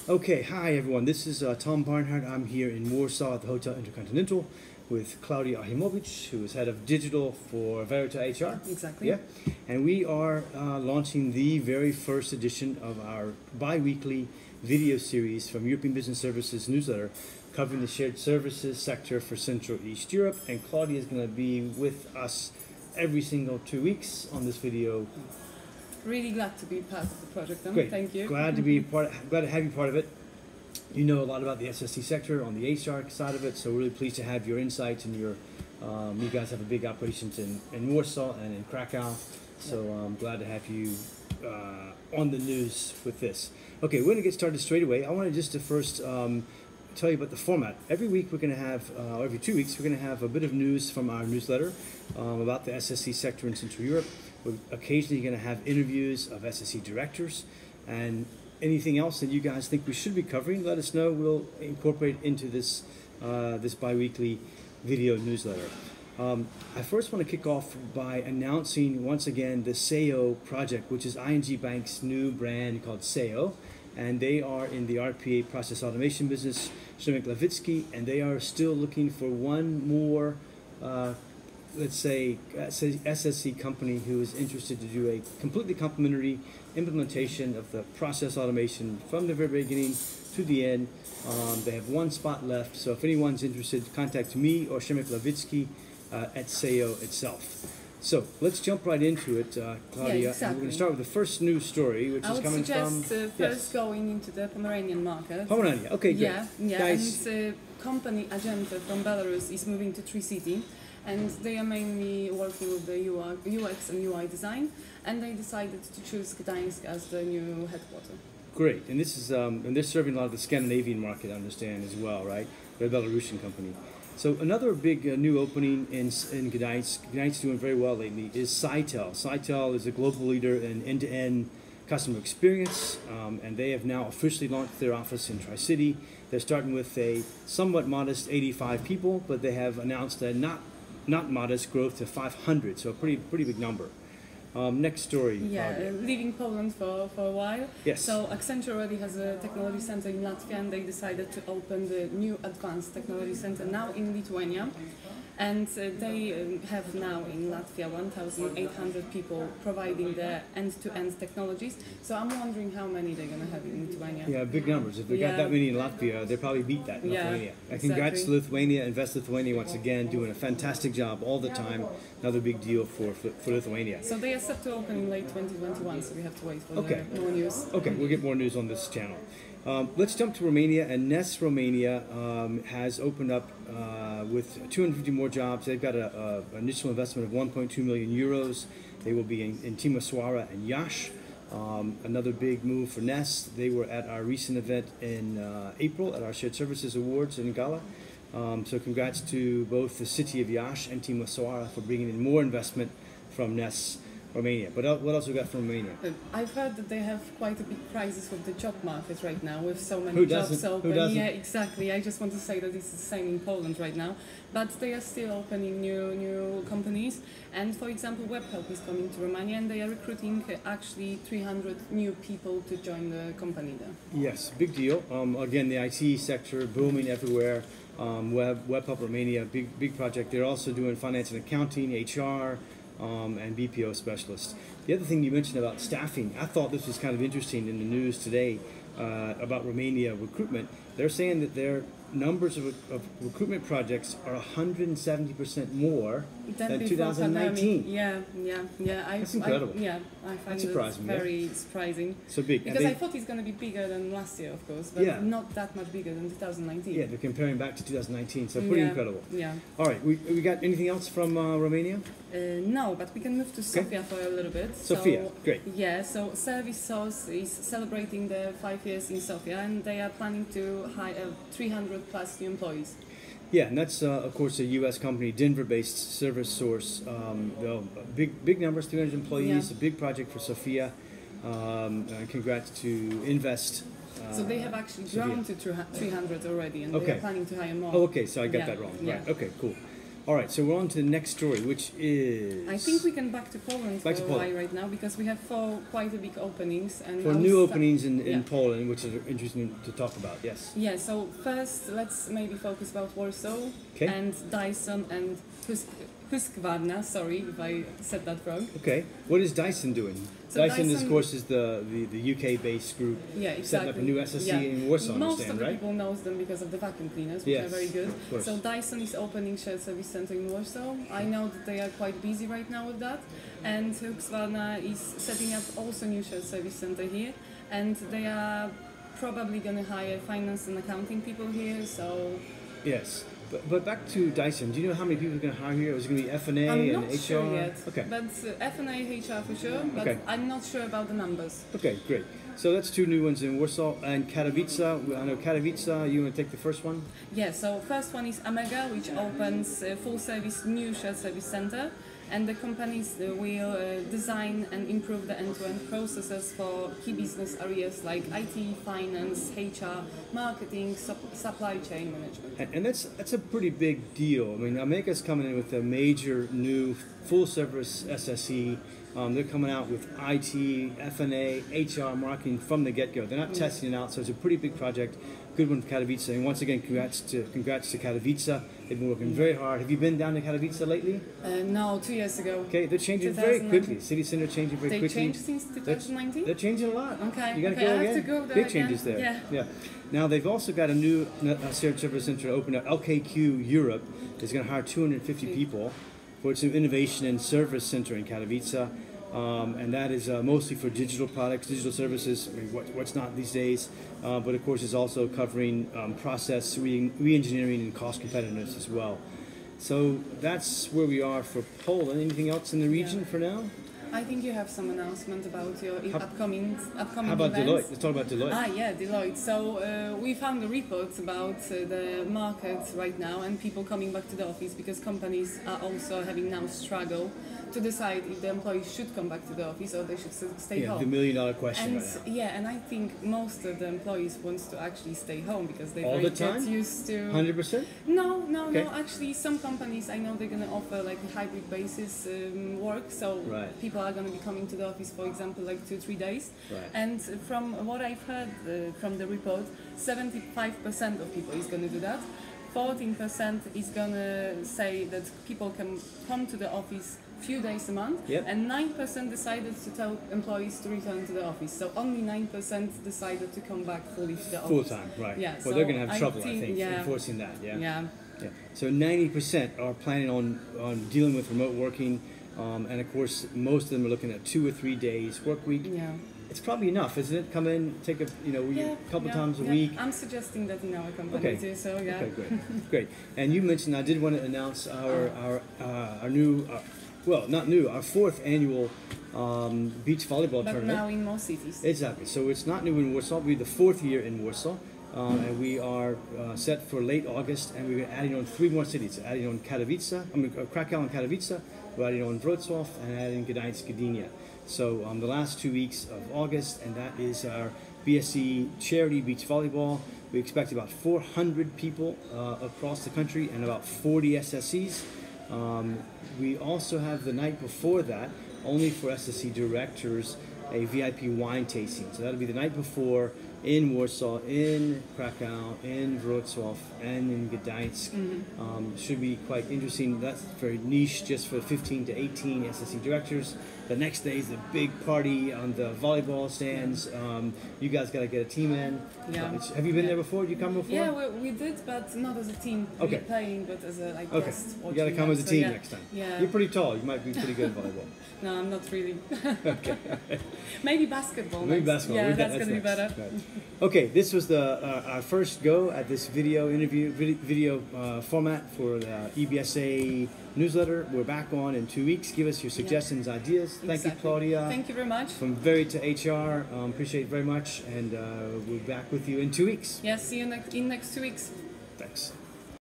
Okay, hi everyone. This is Tom Barnhart. I'm here in Warsaw at the Hotel Intercontinental with Claudia Achimowicz, who is head of digital for Verita HR. Exactly. Yeah, and we are launching the very first edition of our bi-weekly video series from European Business Services newsletter, covering the shared services sector for Central East Europe. And Claudia is going to be with us every single 2 weeks on this video. Really glad to be part of the project. Great. Thank you. Glad to be glad to have you part of it. You know a lot about the SSC sector on the HR side of it, so we're really pleased to have your insights and your. You guys have a big operations in Warsaw and in Krakow, so I'm glad to have you on the news with this. Okay, we're going to get started straight away. I wanted just to first tell you about the format. Every week we're going to have, every 2 weeks we're going to have a bit of news from our newsletter about the SSC sector in Central Europe. We're occasionally going to have interviews of SSC directors, and anything else that you guys think we should be covering, let us know. We'll incorporate into this this bi-weekly video newsletter. I first want to kick off by announcing once again the SAIO project, which is ING Bank's new brand called SAIO, and they are in the RPA process automation business, Levitsky, and they are still looking for one more let's say, SSC company who is interested to do a completely complementary implementation of the process automation from the very beginning to the end. They have one spot left, so if anyone's interested, contact me or Szymek Lewicki at SAIO itself. So let's jump right into it, Claudia. Yeah, exactly. And we're going to start with the first news story, which is coming from... I would suggest first going into the Pomeranian market. Pomerania, okay, great. Yeah, Guys. and company Agente from Belarus is moving to Tricity. And they are mainly working with the UX and UI design, and they decided to choose Gdansk as the new headquarters. Great, and this is and they're serving a lot of the Scandinavian market, I understand, as well, right? They're a Belarusian company. So another big new opening in Gdansk. Gdansk doing very well lately is Sitel. Sitel is a global leader in end-to-end customer experience, and they have now officially launched their office in Tricity. They're starting with a somewhat modest 85 people, but they have announced a not modest growth to 500, so a pretty big number. Next story. Yeah, leaving Poland for a while. Yes. So Accenture already has a technology center in Latvia, and they decided to open the new advanced technology center now in Lithuania. And they have now in Latvia 1,800 people providing the end-to-end technologies. So I'm wondering how many they're going to have in Lithuania. Yeah, big numbers. If they got that many in Latvia, they probably beat that in Lithuania. And congrats to Lithuania, Invest Lithuania once again, doing a fantastic job all the time. Another big deal for Lithuania. So they are set to open in late 2021, so we have to wait for more news. Okay, we'll get more news on this channel. Let's jump to Romania, and Ness Romania has opened up with 250 more jobs. They've got an initial investment of 1.2 million euros. They will be in Timisoara and Iași. Another big move for Ness. They were at our recent event in April at our Shared Services Awards in Gala. So congrats to both the city of Iași and Timisoara for bringing in more investment from Ness Romania. But what else we got from Romania? I've heard that they have quite a big crisis with the job market right now, with so many jobs open. Who doesn't? Yeah, exactly. I just want to say that this is the same in Poland right now. But they are still opening new companies. And for example, Webhelp is coming to Romania, and they are recruiting actually 300 new people to join the company there. Yes, big deal. Again, the IT sector booming everywhere. Webhelp Romania, big project. They're also doing finance and accounting, HR, and BPO specialists. The other thing you mentioned about staffing, I thought this was kind of interesting in the news today about Romania recruitment. They're saying that their numbers of recruitment projects are 170% more than 2019. Yeah. That's incredible. I find it very surprising. So big. Because I thought it's going to be bigger than last year, of course, but not that much bigger than 2019. Yeah, they're comparing back to 2019, so pretty incredible. Yeah. All right, we got anything else from Romania? No, but we can move to Sofia for a little bit. Sofia, great. Yeah, so ServiceSource is celebrating their 5 years in Sofia, and they are planning to hire 300 plus new employees. Yeah, and that's of course a U.S. company, Denver-based ServiceSource. Big numbers, 300 employees, a big project for Sofia. Congrats to Invest. So they have actually grown to 300 already, and they are planning to hire more. Oh, okay, so I got that wrong. Yeah. Right. Okay, cool. All right, so we're on to the next story, which is... I think we can back to Poland Back to for a Poland. while right now because we have 4 quite a big openings. And For I'll new start- openings in yeah. Poland, which is interesting to talk about, yes. Yeah, so first let's maybe focus about Warsaw Okay. and Dyson and Husqvarna, sorry if I said that wrong. Okay, what is Dyson doing? So Dyson, of Dyson- course, is the UK-based group Yeah, exactly. setting up a new SSC Yeah. in Warsaw, I Most understand, of the right? people knows them because of the vacuum cleaners, which Yes, are very good. of course. So Dyson is opening shared service center in Warsaw. I know that they are quite busy right now with that, and Husqvarna is setting up also new shared service center here, and they are probably going to hire finance and accounting people here. So Yes, but back to Dyson. Do you know how many people are going to hire here? Is it going to be F&A I'm and not HR? sure yet, Okay. but F&A, HR for sure, but Okay. I'm not sure about the numbers. Okay, great. So that's 2 new ones in Warsaw and Katowice. I know Katowice. You want to take the first one? Yeah, so first one is AMMEGA, which opens a full service new shared service center, and the companies will design and improve the end-to-end processes for key business areas like IT, finance, HR, marketing, supply chain management. And that's a pretty big deal. I mean, AMMEGA's coming in with a major new full-service SSE. They're coming out with IT, F&A, HR, marketing from the get-go. They're not testing it out, so it's a pretty big project. Good one for Katowice. And once again, congrats to Katowice. They've been working very hard. Have you been down to Katowice lately? No, 2 years ago. Okay, they're changing very 2019. quickly. City center changing very They quickly. changed since 2019? They're changing a lot. Okay, You got to okay, go I have again. to go there Big again. changes there. Yeah. Now they've also got a new shared service center open at LKQ Europe. Is going to hire 250 people for its innovation and service center in Katowice. And that is mostly for digital products, digital services. I mean, what's not these days? But of course, it's also covering process re-engineering and cost competitiveness as well. So that's where we are for Poland. Anything else in the region for now? I think you have some announcement about your upcoming How about events. Deloitte? Let's talk about Deloitte. Ah, yeah, Deloitte. So we found a report about the market right now and people coming back to the office because companies are also having now struggle to decide if the employees should come back to the office or they should stay Yeah, home. the $1,000,000 question And right now. yeah, and I think most of the employees want to actually stay home because they All very the time? get used to. 100%? No. Okay. Actually, some companies I know they're going to offer like a hybrid basis work, so Right. people are going to be coming to the office, for example, like 2-3 days. Right. And from what I've heard from the report, 75% of people is going to do that. 14% is going to say that people can come to the office few days a month, Yep. and 9% decided to tell employees to return to the office. So only 9% decided to come back fully to the office. Full time, right. Yeah, Well, so they're going to have I trouble, I think- think, yeah. enforcing that. Yeah. Yeah. Yeah. So 90% are planning on dealing with remote working. And of course, most of them are looking at 2 or 3 days work week. Yeah. It's probably enough, isn't it? Come in, take a couple times a week. I'm suggesting that in our company Okay. too. So yeah. Okay, great. And you mentioned I did want to announce our new, well, not new, our 4th annual beach volleyball But tournament. now in more cities. Exactly. So it's not new in Warsaw. We're the 4th year in Warsaw. And we are set for late August, and we're adding on 3 more cities. Adding on Krakow and Katowice, we're adding on Wrocław, and adding Gdansk, Gdynia. So the last 2 weeks of August, and that is our BSC charity beach volleyball. We expect about 400 people across the country and about 40 SSCs. We also have the night before that, only for SSC directors, a VIP wine tasting. So that'll be the night before in Warsaw, in Krakow, in Wrocław, and in Gdansk. Should be quite interesting. That's very niche, just for 15 to 18 SSC directors. The next day is the big party on the volleyball stands. You guys got to get a team in. Yeah. Have you been there before? Did you come before? Yeah, we did, but not as a team. Okay. We're playing, but as a Okay. guest. You got to watching come that. as a So, team yeah. next time. Yeah. You're pretty tall. You might be pretty good at volleyball. No, I'm not really. Okay. Maybe basketball. Maybe next. basketball. Yeah, We've got- that's going to be next. better. Right. Okay, this was our first go at this video format for the EBSA newsletter. We're back on in 2 weeks. Give us your suggestions, ideas. Thank you, Exactly. Claudia. Thank you very much. From Very to HR. Appreciate it very much, and we'll be back with you in 2 weeks. Yeah, see you in next 2 weeks. Thanks.